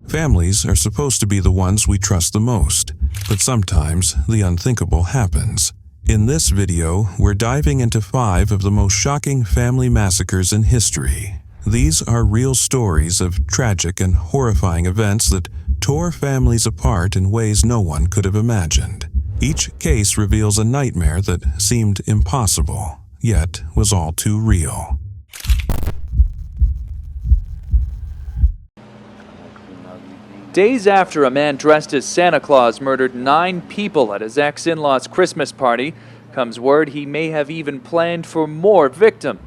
Families are supposed to be the ones we trust the most, but sometimes the unthinkable happens. In this video, we're diving into 5 of the most shocking family massacres in history. These are real stories of tragic and horrifying events that tore families apart in ways no one could have imagined. Each case reveals a nightmare that seemed impossible, yet was all too real. Days after a man dressed as Santa Claus murdered 9 people at his ex-in-law's Christmas party, comes word he may have even planned for more victims.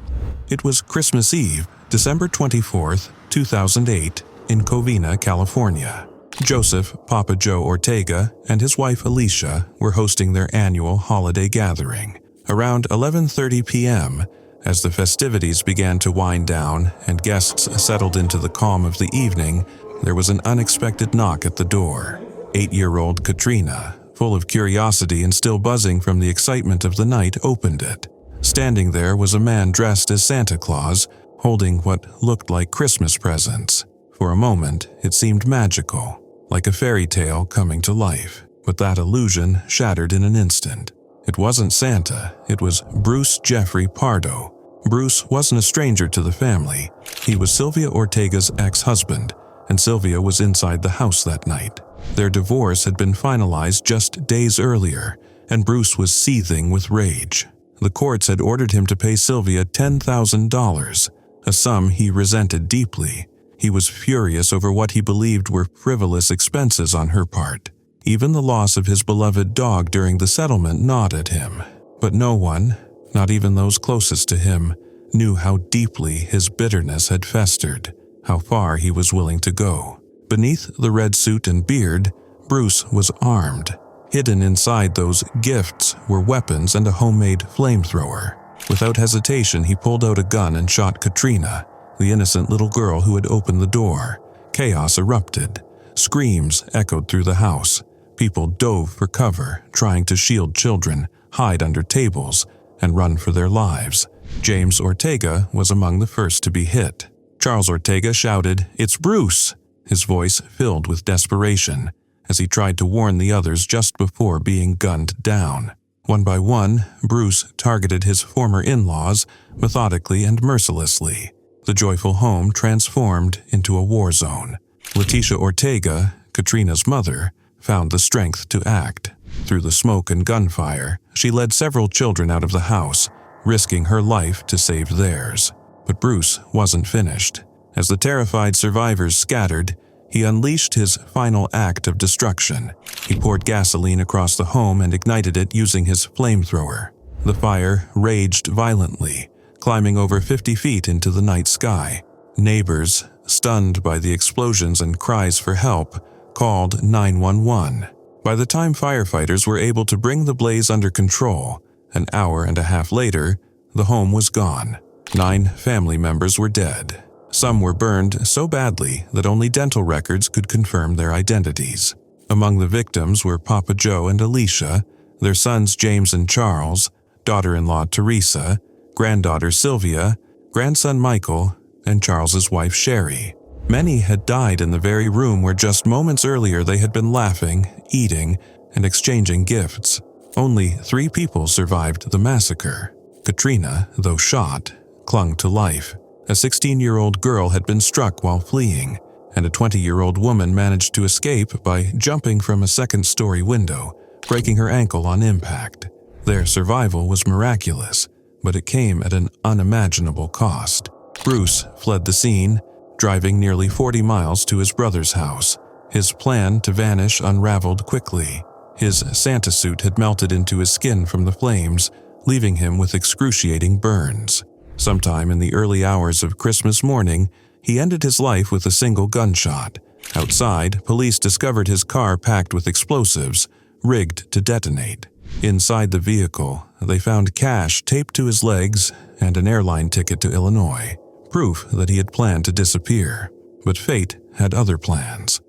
It was Christmas Eve, December 24th, 2008, in Covina, California. Joseph Papa Joe Ortega and his wife Alicia were hosting their annual holiday gathering. Around 11:30 p.m., as the festivities began to wind down and guests settled into the calm of the evening, there was an unexpected knock at the door. 8-year-old Katrina, full of curiosity and still buzzing from the excitement of the night, opened it. Standing there was a man dressed as Santa Claus, holding what looked like Christmas presents. For a moment, it seemed magical, like a fairy tale coming to life. But that illusion shattered in an instant. It wasn't Santa, it was Bruce Jeffrey Pardo. Bruce wasn't a stranger to the family. He was Sylvia Ortega's ex-husband, and Sylvia was inside the house that night. Their divorce had been finalized just days earlier, and Bruce was seething with rage. The courts had ordered him to pay Sylvia $10,000, a sum he resented deeply. He was furious over what he believed were frivolous expenses on her part. Even the loss of his beloved dog during the settlement gnawed at him. But no one, not even those closest to him, knew how deeply his bitterness had festered, how far he was willing to go. Beneath the red suit and beard, Bruce was armed. Hidden inside those gifts were weapons and a homemade flamethrower. Without hesitation, he pulled out a gun and shot Katrina, the innocent little girl who had opened the door. Chaos erupted. Screams echoed through the house. People dove for cover, trying to shield children, hide under tables, and run for their lives. James Ortega was among the first to be hit. Charles Ortega shouted, "It's Bruce!" his voice filled with desperation, as he tried to warn the others just before being gunned down. One by one, Bruce targeted his former in-laws methodically and mercilessly. The joyful home transformed into a war zone. Leticia Ortega, Katrina's mother, found the strength to act. Through the smoke and gunfire, she led several children out of the house, risking her life to save theirs. But Bruce wasn't finished. As the terrified survivors scattered, he unleashed his final act of destruction. He poured gasoline across the home and ignited it using his flamethrower. The fire raged violently, climbing over 50 feet into the night sky. Neighbors, stunned by the explosions and cries for help, called 911. By the time firefighters were able to bring the blaze under control, an hour and a half later, the home was gone. 9 family members were dead. Some were burned so badly that only dental records could confirm their identities. Among the victims were Papa Joe and Alicia, their sons James and Charles, daughter-in-law Teresa, granddaughter Sylvia, grandson Michael, and Charles's wife Sherry. Many had died in the very room where just moments earlier they had been laughing, eating, and exchanging gifts. Only 3 people survived the massacre. Katrina, though shot, clung to life. A 16-year-old girl had been struck while fleeing, and a 20-year-old woman managed to escape by jumping from a second-story window, breaking her ankle on impact. Their survival was miraculous, but it came at an unimaginable cost. Bruce fled the scene, driving nearly 40 miles to his brother's house. His plan to vanish unraveled quickly. His Santa suit had melted into his skin from the flames, leaving him with excruciating burns. Sometime in the early hours of Christmas morning, he ended his life with a single gunshot. Outside, police discovered his car packed with explosives, rigged to detonate. Inside the vehicle, they found cash taped to his legs and an airline ticket to Illinois, proof that he had planned to disappear. But fate had other plans.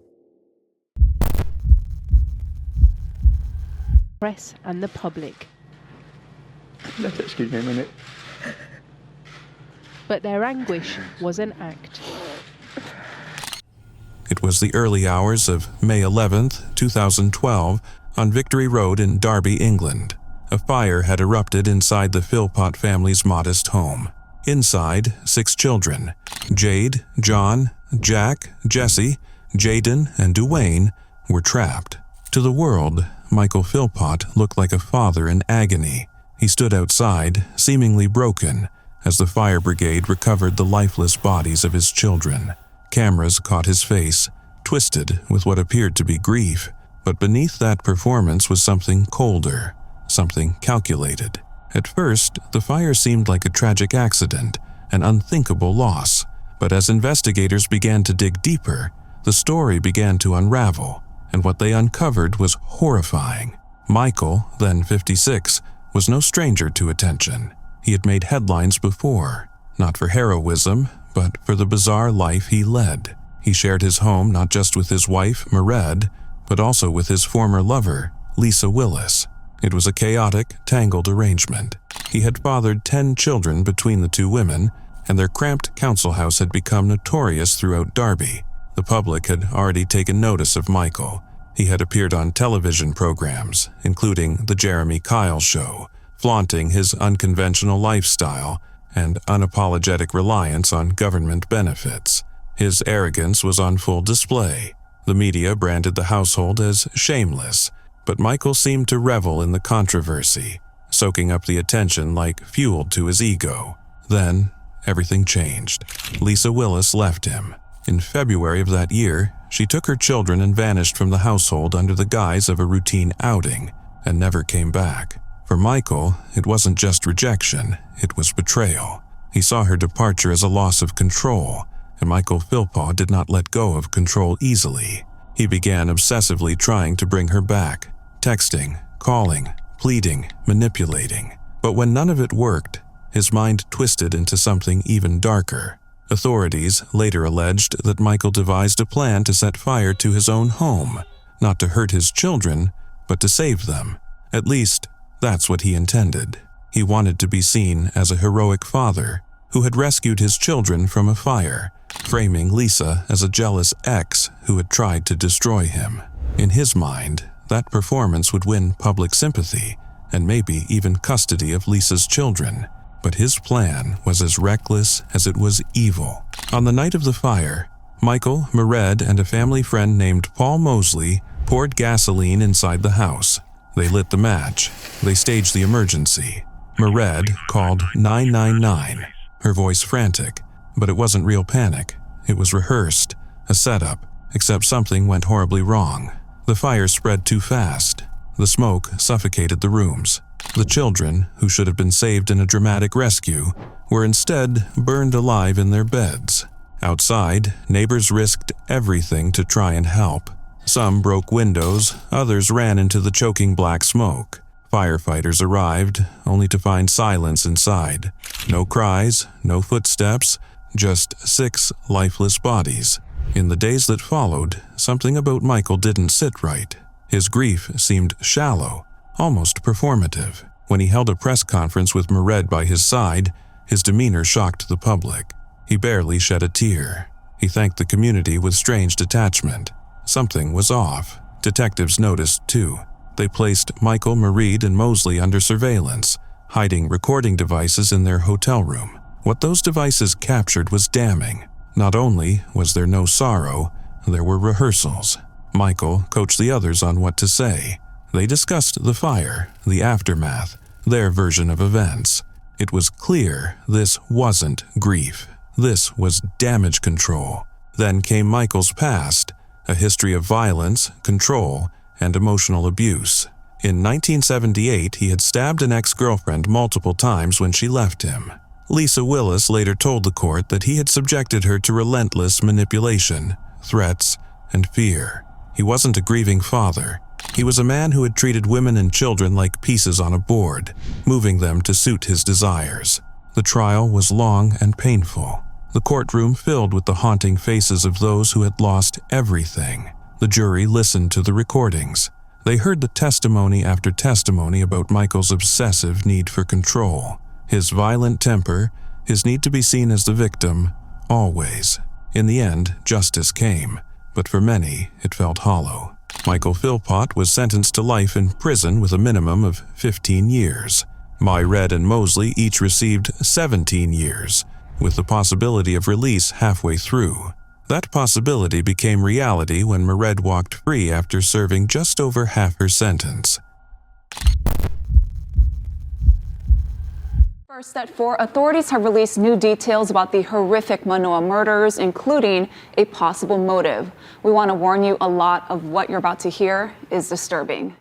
Press and the public. Excuse me a minute. But their anguish was an act. It was the early hours of May 11th, 2012, on Victory Road in Derby, England. A fire had erupted inside the Philpot family's modest home. Inside, 6 children, Jade, John, Jack, Jesse, Jaden, and Duane, were trapped. To the world, Michael Philpot looked like a father in agony. He stood outside, seemingly broken, as the fire brigade recovered the lifeless bodies of his children. Cameras caught his face, twisted with what appeared to be grief, but beneath that performance was something colder, something calculated. At first, the fire seemed like a tragic accident, an unthinkable loss, but as investigators began to dig deeper, the story began to unravel, and what they uncovered was horrifying. Michael, then 56, was no stranger to attention. He had made headlines before, not for heroism, but for the bizarre life he led. He shared his home not just with his wife, Mered, but also with his former lover, Lisa Willis. It was a chaotic, tangled arrangement. He had fathered 10 children between the 2 women, and their cramped council house had become notorious throughout Derby. The public had already taken notice of Michael. He had appeared on television programs, including The Jeremy Kyle Show, flaunting his unconventional lifestyle and unapologetic reliance on government benefits. His arrogance was on full display. The media branded the household as shameless, but Michael seemed to revel in the controversy, soaking up the attention like fuel to his ego. Then, everything changed. Lisa Willis left him. In February of that year, she took her children and vanished from the household under the guise of a routine outing, and never came back. For Michael, it wasn't just rejection, it was betrayal. He saw her departure as a loss of control, and Michael Philpot did not let go of control easily. He began obsessively trying to bring her back, texting, calling, pleading, manipulating. But when none of it worked, his mind twisted into something even darker. Authorities later alleged that Michael devised a plan to set fire to his own home, not to hurt his children, but to save them. At least, that's what he intended. He wanted to be seen as a heroic father who had rescued his children from a fire, framing Lisa as a jealous ex who had tried to destroy him. In his mind, that performance would win public sympathy and maybe even custody of Lisa's children. But his plan was as reckless as it was evil. On the night of the fire, Michael, Mered, and a family friend named Paul Mosley poured gasoline inside the house. They lit the match. They staged the emergency. Mered called 999, her voice frantic, but it wasn't real panic. It was rehearsed, a setup, except something went horribly wrong. The fire spread too fast. The smoke suffocated the rooms. The children, who should have been saved in a dramatic rescue, were instead burned alive in their beds. Outside, neighbors risked everything to try and help. Some broke windows, others ran into the choking black smoke. Firefighters arrived, only to find silence inside. No cries, no footsteps, just 6 lifeless bodies. In the days that followed, something about Michael didn't sit right. His grief seemed shallow, almost performative. When he held a press conference with Mered by his side, his demeanor shocked the public. He barely shed a tear. He thanked the community with strange detachment. Something was off. Detectives noticed, too. They placed Michael, Mered, and Mosley under surveillance, hiding recording devices in their hotel room. What those devices captured was damning. Not only was there no sorrow, there were rehearsals. Michael coached the others on what to say. They discussed the fire, the aftermath, their version of events. It was clear this wasn't grief. This was damage control. Then came Michael's past, a history of violence, control, and emotional abuse. In 1978, he had stabbed an ex-girlfriend multiple times when she left him. Lisa Willis later told the court that he had subjected her to relentless manipulation, threats, and fear. He wasn't a grieving father. He was a man who had treated women and children like pieces on a board, moving them to suit his desires. The trial was long and painful. The courtroom filled with the haunting faces of those who had lost everything. The jury listened to the recordings. They heard the testimony after testimony about Michael's obsessive need for control, his violent temper, his need to be seen as the victim, always. In the end, justice came. but for many, it felt hollow. Michael Philpot was sentenced to life in prison with a minimum of 15 years. Myred and Mosley each received 17 years, with the possibility of release halfway through. That possibility became reality when Myred walked free after serving just over half her sentence. First, at 4, authorities have released new details about the horrific Manoa murders, including a possible motive. We want to warn you, a lot of what you're about to hear is disturbing.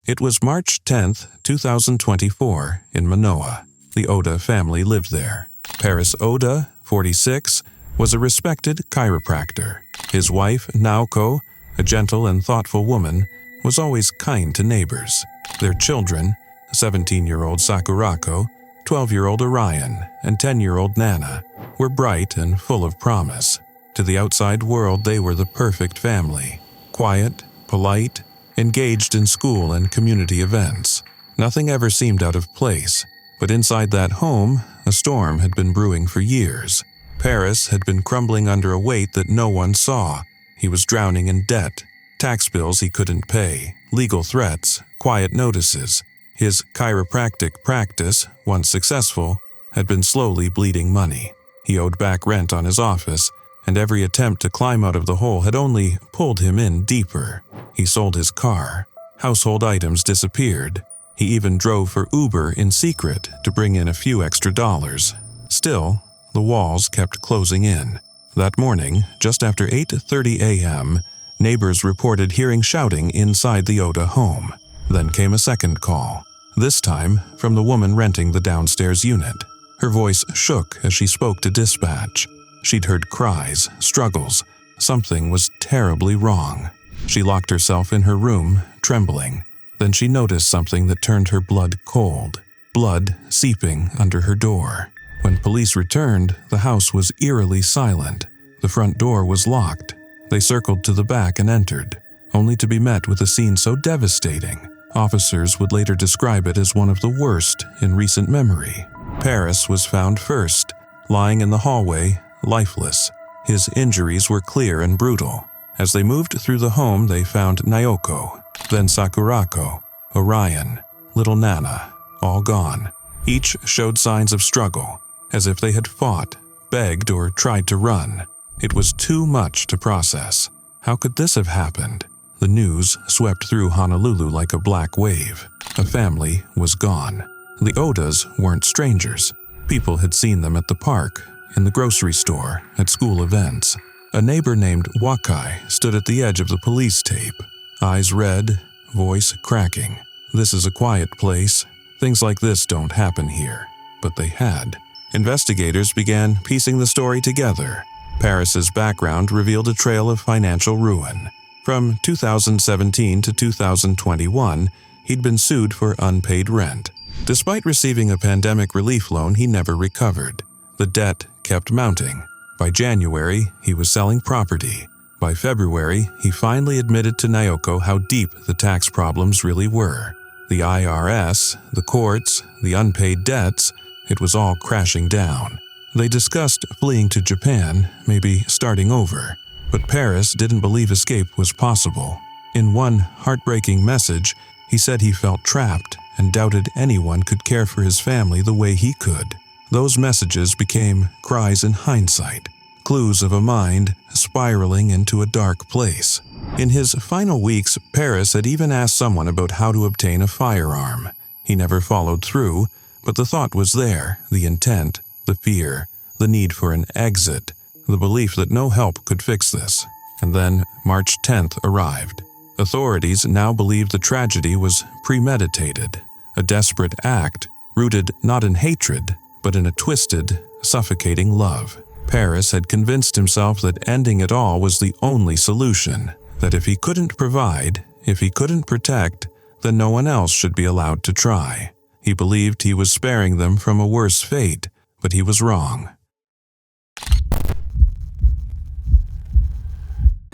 It was March 10, 2024, in Manoa. The Oda family lived there. Paris Oda, 46, was a respected chiropractor. His wife, Naoko, a gentle and thoughtful woman, was always kind to neighbors. Their children, 17-year-old Sakurako, 12-year-old Orion, and 10-year-old Nana, were bright and full of promise. To the outside world, they were the perfect family. Quiet, polite, engaged in school and community events. Nothing ever seemed out of place, but inside that home, a storm had been brewing for years. Paris had been crumbling under a weight that no one saw. He was drowning in debt, tax bills he couldn't pay, legal threats, quiet notices. His chiropractic practice, once successful, had been slowly bleeding money. He owed back rent on his office, and every attempt to climb out of the hole had only pulled him in deeper. He sold his car. Household items disappeared. He even drove for Uber in secret to bring in a few extra dollars. Still, the walls kept closing in. That morning, just after 8:30 a.m., neighbors reported hearing shouting inside the Oda home. Then came a second call, this time from the woman renting the downstairs unit. Her voice shook as she spoke to dispatch. She'd heard cries, struggles. Something was terribly wrong. She locked herself in her room, trembling. Then she noticed something that turned her blood cold. Blood seeping under her door. When police returned, the house was eerily silent. The front door was locked. They circled to the back and entered, only to be met with a scene so devastating. Officers would later describe it as one of the worst in recent memory. Paris was found first, lying in the hallway, lifeless. His injuries were clear and brutal. As they moved through the home, they found Naoko, then Sakurako, Orion, little Nana, all gone. Each showed signs of struggle, as if they had fought, begged, or tried to run. It was too much to process. How could this have happened? The news swept through Honolulu like a black wave. A family was gone. The Odas weren't strangers. People had seen them at the park, in the grocery store, at school events. A neighbor named Wakai stood at the edge of the police tape, eyes red, voice cracking. "This is a quiet place. Things like this don't happen here." But they had. Investigators began piecing the story together. Paris's background revealed a trail of financial ruin. From 2017 to 2021, he'd been sued for unpaid rent. Despite receiving a pandemic relief loan, he never recovered. The debt kept mounting. By January, he was selling property. By February, he finally admitted to Naoko how deep the tax problems really were. The IRS, the courts, the unpaid debts, it was all crashing down. They discussed fleeing to Japan, maybe starting over. But Paris didn't believe escape was possible. In one heartbreaking message, he said he felt trapped and doubted anyone could care for his family the way he could. Those messages became cries in hindsight, clues of a mind spiraling into a dark place. In his final weeks, Paris had even asked someone about how to obtain a firearm. He never followed through, but the thought was there, the intent, the fear, the need for an exit, the belief that no help could fix this. And then March 10th arrived. Authorities now believed the tragedy was premeditated, a desperate act rooted not in hatred, but in a twisted, suffocating love. Paris had convinced himself that ending it all was the only solution, that if he couldn't provide, if he couldn't protect, then no one else should be allowed to try. He believed he was sparing them from a worse fate, but he was wrong.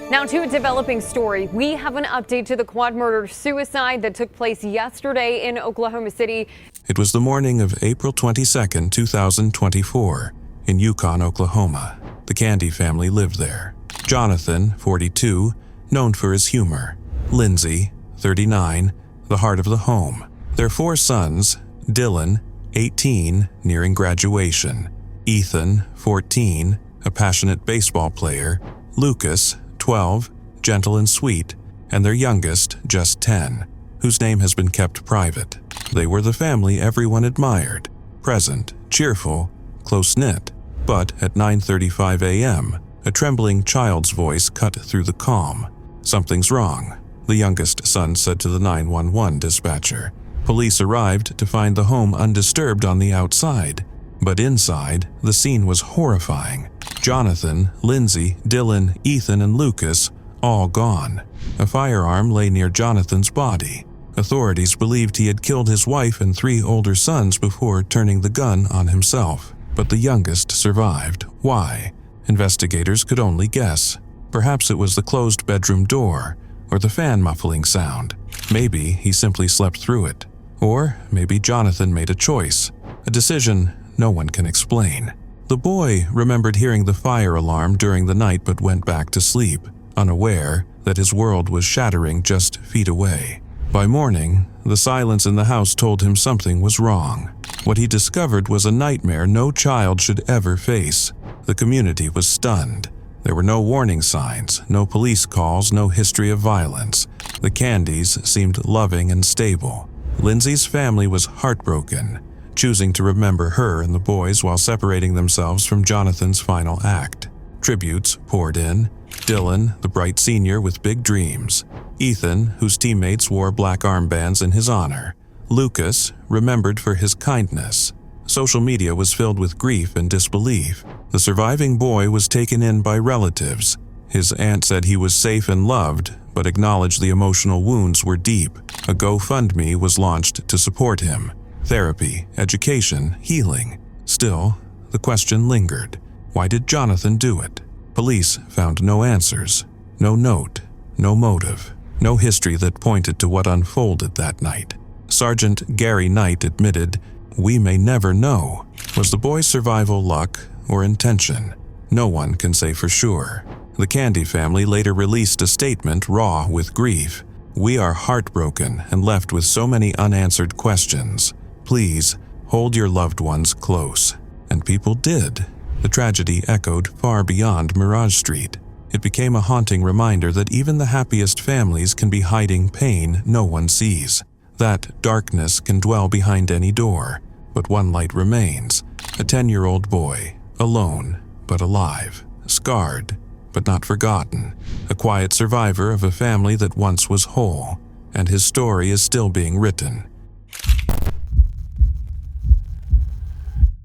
Now to a developing story. We have an update to the quad murder-suicide that took place yesterday in Oklahoma City. It was the morning of April 22, 2024, in Yukon, Oklahoma. The Candy family lived there. Jonathan, 42, known for his humor. Lindsay, 39, the heart of the home. Their 4 sons, Dylan, 18, nearing graduation. Ethan, 14, a passionate baseball player. Lucas, 12, gentle and sweet. And their youngest, just 10, whose name has been kept private. They were the family everyone admired. Present, cheerful, close-knit. But at 9:35 a.m., a trembling child's voice cut through the calm. "Something's wrong," the youngest son said to the 911 dispatcher. Police arrived to find the home undisturbed on the outside, but inside, the scene was horrifying. Jonathan, Lindsay, Dylan, Ethan, and Lucas, all gone. A firearm lay near Jonathan's body. Authorities believed he had killed his wife and 3 older sons before turning the gun on himself. But the youngest survived. Why? Investigators could only guess. Perhaps it was the closed bedroom door, or the fan muffling sound. Maybe he simply slept through it. Or maybe Jonathan made a choice, a decision no one can explain. The boy remembered hearing the fire alarm during the night but went back to sleep, unaware that his world was shattering just feet away. By morning, the silence in the house told him something was wrong. What he discovered was a nightmare no child should ever face. The community was stunned. There were no warning signs, no police calls, no history of violence. The Candys seemed loving and stable. Lindsay's family was heartbroken, choosing to remember her and the boys while separating themselves from Jonathan's final act. Tributes poured in. Dylan, the bright senior with big dreams. Ethan, whose teammates wore black armbands in his honor. Lucas, remembered for his kindness. Social media was filled with grief and disbelief. The surviving boy was taken in by relatives. His aunt said he was safe and loved, but acknowledged the emotional wounds were deep. A GoFundMe was launched to support him. Therapy, education, healing. Still, the question lingered. Why did Jonathan do it? Police found no answers, no note, no motive, no history that pointed to what unfolded that night. Sergeant Gary Knight admitted, "We may never know." Was the boy's survival luck or intention? No one can say for sure. The Candy family later released a statement raw with grief. "We are heartbroken and left with so many unanswered questions. Please hold your loved ones close." And people did. The tragedy echoed far beyond Mirage Street. It became a haunting reminder that even the happiest families can be hiding pain no one sees. That darkness can dwell behind any door, but one light remains. A 10-year-old boy, alone but alive, scarred but not forgotten, a quiet survivor of a family that once was whole, and his story is still being written.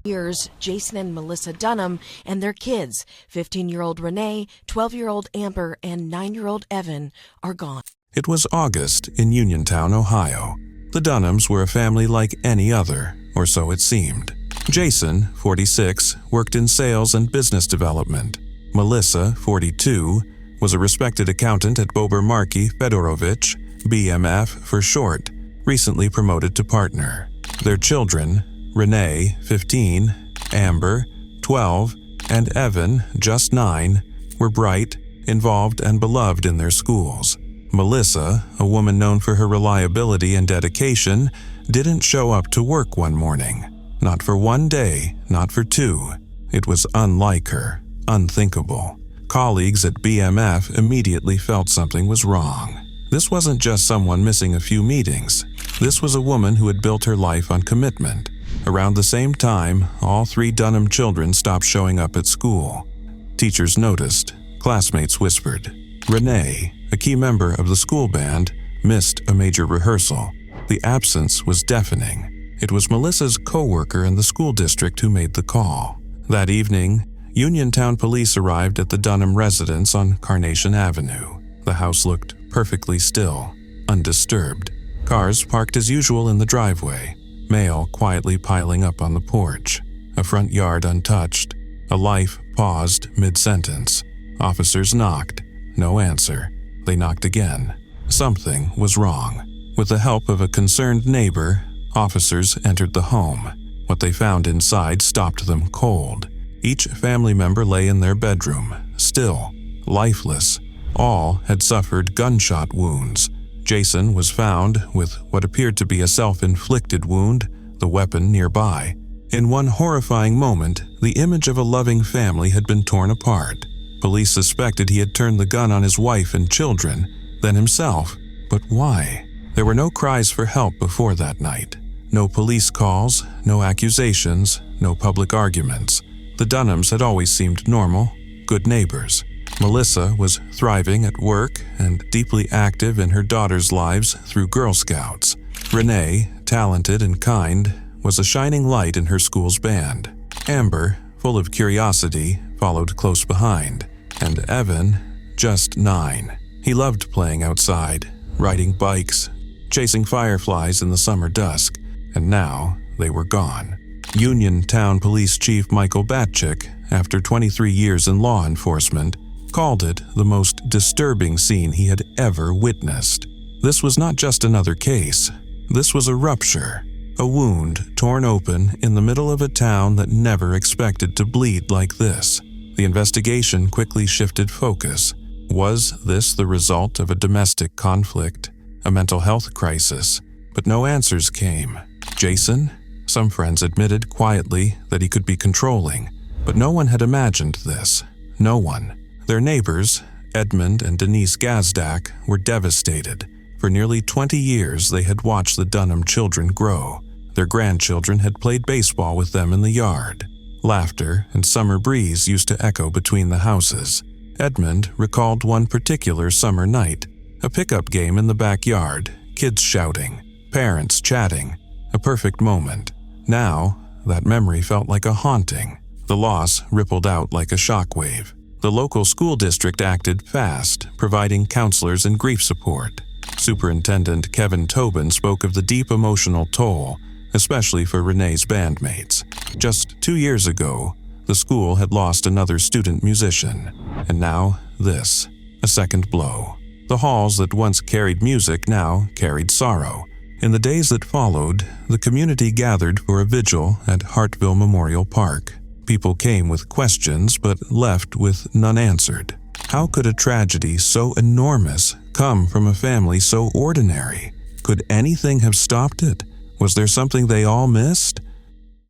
Years, Jason and Melissa Dunham and their kids, 15-year-old Renee, 12-year-old Amber, and 9-year-old Evan, are gone. It was August in Uniontown, Ohio. The Dunhams were a family like any other, or so it seemed. Jason, 46, worked in sales and business development. Melissa, 42, was a respected accountant at Bober Markey Fedorovich, BMF for short, recently promoted to partner. Their children, Renee, 15, Amber, 12, and Evan, just 9, were bright, involved, and beloved in their schools. Melissa, a woman known for her reliability and dedication, didn't show up to work one morning. Not for one day, not for 2. It was unlike her, unthinkable. Colleagues at BMF immediately felt something was wrong. This wasn't just someone missing a few meetings. This was a woman who had built her life on commitment. Around the same time, all 3 Dunham children stopped showing up at school. Teachers noticed. Classmates whispered. Renee, a key member of the school band, missed a major rehearsal. The absence was deafening. It was Melissa's co-worker in the school district who made the call. That evening, Uniontown police arrived at the Dunham residence on Carnation Avenue. The house looked perfectly still, undisturbed. Cars parked as usual in the driveway. Mail quietly piling up on the porch. A front yard untouched. A life paused mid-sentence. Officers knocked. No answer. They knocked again. Something was wrong. With the help of a concerned neighbor, officers entered the home. What they found inside stopped them cold. Each family member lay in their bedroom, still, lifeless. All had suffered gunshot wounds. Jason was found with what appeared to be a self-inflicted wound, the weapon nearby. In one horrifying moment, the image of a loving family had been torn apart. Police suspected he had turned the gun on his wife and children, then himself. But why? There were no cries for help before that night. No police calls, no accusations, no public arguments. The Dunhams had always seemed normal, good neighbors. Melissa was thriving at work and deeply active in her daughters' lives through Girl Scouts. Renee, talented and kind, was a shining light in her school's band. Amber, full of curiosity, followed close behind. And Evan, just 9. He loved playing outside, riding bikes, chasing fireflies in the summer dusk, and now they were gone. Union Town Police Chief Michael Batchick, after 23 years in law enforcement, called it the most disturbing scene he had ever witnessed. This was not just another case. This was a rupture, a wound torn open in the middle of a town that never expected to bleed like this. The investigation quickly shifted focus. Was this the result of a domestic conflict, a mental health crisis? But no answers came. Jason? Some friends admitted quietly that he could be controlling, but no one had imagined this. No one. Their neighbors, Edmund and Denise Gazdak, were devastated. For nearly 20 years, they had watched the Dunham children grow. Their grandchildren had played baseball with them in the yard. Laughter and summer breeze used to echo between the houses. Edmund recalled one particular summer night, a pickup game in the backyard, kids shouting, parents chatting, a perfect moment. Now, that memory felt like a haunting. The loss rippled out like a shockwave. The local school district acted fast, providing counselors and grief support. Superintendent Kevin Tobin spoke of the deep emotional toll, especially for Renee's bandmates. Just 2 years ago, the school had lost another student musician, and now this, a second blow. The halls that once carried music now carried sorrow. In the days that followed, the community gathered for a vigil at Hartville Memorial Park. People came with questions but left with none answered. How could a tragedy so enormous come from a family so ordinary? Could anything have stopped it? Was there something they all missed?